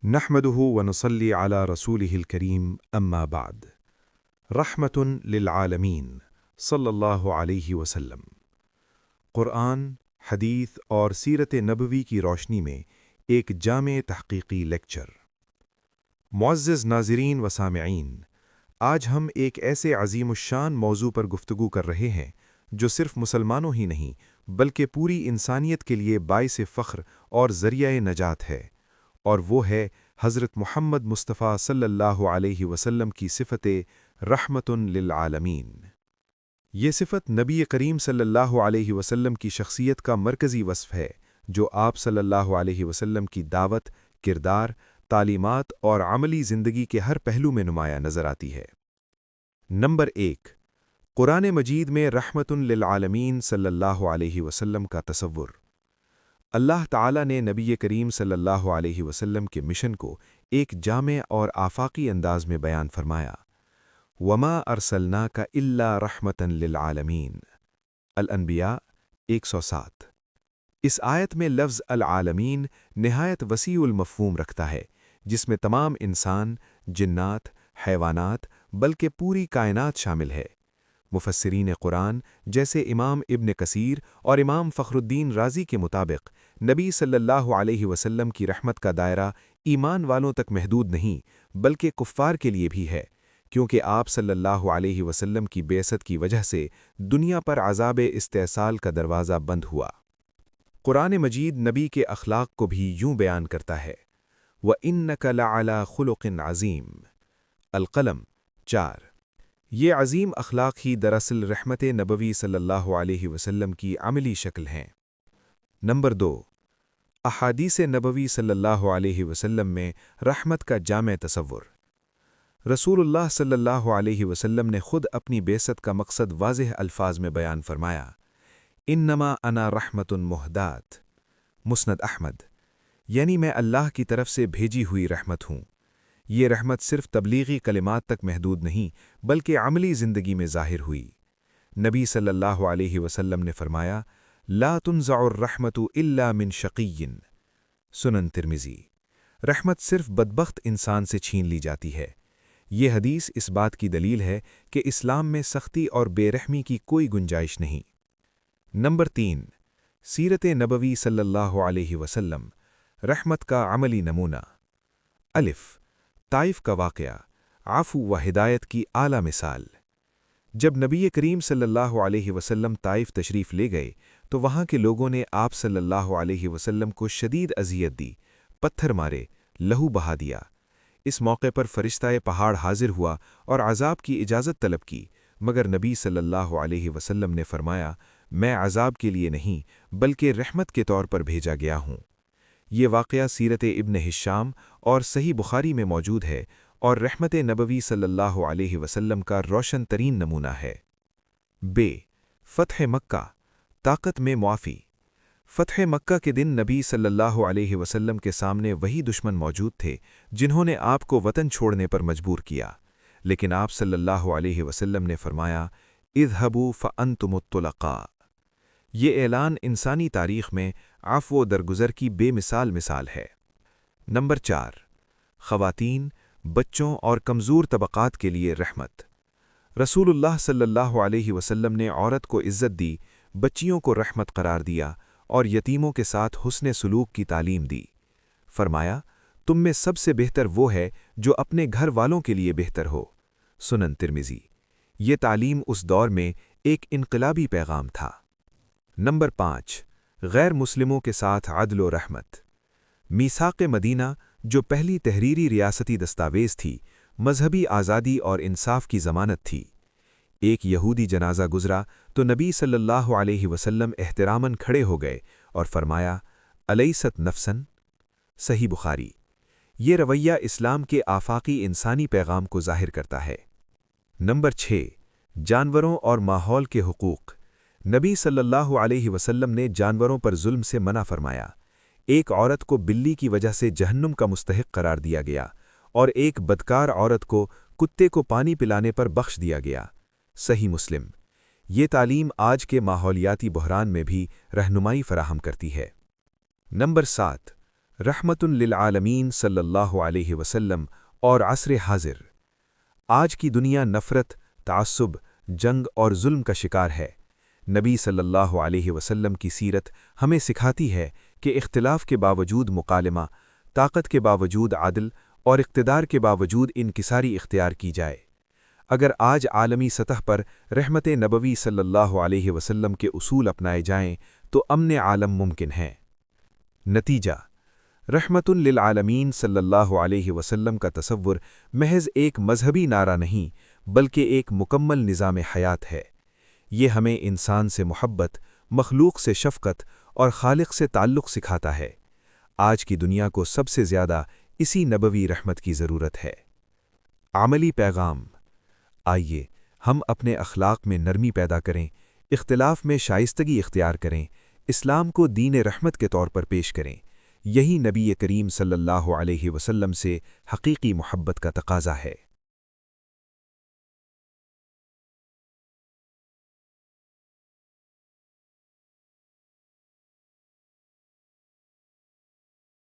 نحمده ونصلي على رسوله الكريم اما بعد رحمة للعالمین صلی اللہ علیہ وسلم۔ قرآن، حدیث اور سیرت نبوی کی روشنی میں ایک جامع تحقیقی لیکچر۔ معزز ناظرین و سامعین، آج ہم ایک ایسے عظیم الشان موضوع پر گفتگو کر رہے ہیں جو صرف مسلمانوں ہی نہیں بلکہ پوری انسانیت کے لیے باعث فخر اور ذریعہ نجات ہے، اور وہ ہے حضرت محمد مصطفیٰ صلی اللہ علیہ وسلم کی صفت رحمت للعالمین۔ یہ صفت نبی کریم صلی اللہ علیہ وسلم کی شخصیت کا مرکزی وصف ہے، جو آپ صلی اللہ علیہ وسلم کی دعوت، کردار، تعلیمات اور عملی زندگی کے ہر پہلو میں نمایاں نظر آتی ہے۔ نمبر 1، قرآن مجید میں رحمت للعالمین صلی اللہ علیہ وسلم کا تصور۔ اللہ تعالیٰ نے نبی کریم صلی اللہ علیہ وسلم کے مشن کو ایک جامع اور آفاقی انداز میں بیان فرمایا۔ وَمَا أَرْسَلْنَاكَ إِلَّا رَحْمَةً لِلْعَالَمِينَ، الانبیاء 107۔ اس آیت میں لفظ العالمین نہایت وسیع المفہوم رکھتا ہے، جس میں تمام انسان، جنات، حیوانات بلکہ پوری کائنات شامل ہے۔ مفسرین قرآن جیسے امام ابن کثیر اور امام فخر الدین رازی کے مطابق نبی صلی اللہ علیہ وسلم کی رحمت کا دائرہ ایمان والوں تک محدود نہیں بلکہ کفار کے لیے بھی ہے، کیونکہ آپ صلی اللہ علیہ وسلم کی بعثت کی وجہ سے دنیا پر عذاب استحصال کا دروازہ بند ہوا۔ قرآن مجید نبی کے اخلاق کو بھی یوں بیان کرتا ہے، وَإِنَّكَ لَعَلَىٰ خُلُقٍ عَظِيمٍ، القلم 4۔ یہ عظیم اخلاق ہی دراصل رحمت نبوی صلی اللہ علیہ وسلم کی عملی شکل ہیں۔ نمبر 2، احادیث نبوی صلی اللہ علیہ وسلم میں رحمت کا جامع تصور۔ رسول اللہ صلی اللہ علیہ وسلم نے خود اپنی بعثت کا مقصد واضح الفاظ میں بیان فرمایا، انما انا رحمت مہدات، مسند احمد، یعنی میں اللہ کی طرف سے بھیجی ہوئی رحمت ہوں۔ یہ رحمت صرف تبلیغی کلمات تک محدود نہیں بلکہ عملی زندگی میں ظاہر ہوئی۔ نبی صلی اللہ علیہ وسلم نے فرمایا، لا تنزع الرحمت الا من شقی، سنن ترمذی، رحمت صرف بدبخت انسان سے چھین لی جاتی ہے۔ یہ حدیث اس بات کی دلیل ہے کہ اسلام میں سختی اور بے رحمی کی کوئی گنجائش نہیں۔ نمبر 3، سیرت نبوی صلی اللہ علیہ وسلم، رحمت کا عملی نمونہ۔ الف، طائف کا واقعہ، عفو و ہدایت کی اعلیٰ مثال۔ جب نبی کریم صلی اللہ علیہ وسلم طائف تشریف لے گئے تو وہاں کے لوگوں نے آپ صلی اللہ علیہ وسلم کو شدید اذیت دی، پتھر مارے، لہو بہا دیا۔ اس موقع پر فرشتہ پہاڑ حاضر ہوا اور عذاب کی اجازت طلب کی، مگر نبی صلی اللہ علیہ وسلم نے فرمایا، میں عذاب کے لیے نہیں بلکہ رحمت کے طور پر بھیجا گیا ہوں۔ یہ واقعہ سیرت ابن ہشام اور صحیح بخاری میں موجود ہے اور رحمت نبوی صلی اللہ علیہ وسلم کا روشن ترین نمونہ ہے۔ ب، فتح مکہ، طاقت میں معافی۔ فتح مکہ کے دن نبی صلی اللہ علیہ وسلم کے سامنے وہی دشمن موجود تھے جنہوں نے آپ کو وطن چھوڑنے پر مجبور کیا، لیکن آپ صلی اللہ علیہ وسلم نے فرمایا، اذهبوا فانتم الطلقاء۔ یہ اعلان انسانی تاریخ میں عفو و درگزر کی بے مثال ہے۔ نمبر 4، خواتین، بچوں اور کمزور طبقات کے لیے رحمت۔ رسول اللہ صلی اللہ علیہ وسلم نے عورت کو عزت دی، بچیوں کو رحمت قرار دیا اور یتیموں کے ساتھ حسن سلوک کی تعلیم دی۔ فرمایا، تم میں سب سے بہتر وہ ہے جو اپنے گھر والوں کے لیے بہتر ہو، سنن ترمذی۔ یہ تعلیم اس دور میں ایک انقلابی پیغام تھا۔ نمبر 5، غیر مسلموں کے ساتھ عدل و رحمت۔ میثاق مدینہ، جو پہلی تحریری ریاستی دستاویز تھی، مذہبی آزادی اور انصاف کی ضمانت تھی۔ ایک یہودی جنازہ گزرا تو نبی صلی اللہ علیہ وسلم احتراماً کھڑے ہو گئے اور فرمایا، الیست نفسن، صحیح بخاری۔ یہ رویہ اسلام کے آفاقی انسانی پیغام کو ظاہر کرتا ہے۔ نمبر 6، جانوروں اور ماحول کے حقوق۔ نبی صلی اللہ علیہ وسلم نے جانوروں پر ظلم سے منع فرمایا۔ ایک عورت کو بلی کی وجہ سے جہنم کا مستحق قرار دیا گیا اور ایک بدکار عورت کو کتے کو پانی پلانے پر بخش دیا گیا، صحیح مسلم۔ یہ تعلیم آج کے ماحولیاتی بحران میں بھی رہنمائی فراہم کرتی ہے۔ نمبر 7، رحمت للعالمین صلی اللہ علیہ وسلم اور عصر حاضر۔ آج کی دنیا نفرت، تعصب، جنگ اور ظلم کا شکار ہے۔ نبی صلی اللہ علیہ وسلم کی سیرت ہمیں سکھاتی ہے کہ اختلاف کے باوجود مکالمہ، طاقت کے باوجود عدل اور اقتدار کے باوجود انکساری اختیار کی جائے۔ اگر آج عالمی سطح پر رحمت نبوی صلی اللہ علیہ وسلم کے اصول اپنائے جائیں تو امن عالم ممکن ہے۔ نتیجہ: رحمت للعالمین صلی اللہ علیہ وسلم کا تصور محض ایک مذہبی نعرہ نہیں بلکہ ایک مکمل نظام حیات ہے۔ یہ ہمیں انسان سے محبت، مخلوق سے شفقت اور خالق سے تعلق سکھاتا ہے۔ آج کی دنیا کو سب سے زیادہ اسی نبوی رحمت کی ضرورت ہے۔ عملی پیغام: آئیے ہم اپنے اخلاق میں نرمی پیدا کریں، اختلاف میں شائستگی اختیار کریں، اسلام کو دین رحمت کے طور پر پیش کریں۔ یہی نبی کریم صلی اللہ علیہ وسلم سے حقیقی محبت کا تقاضا ہے۔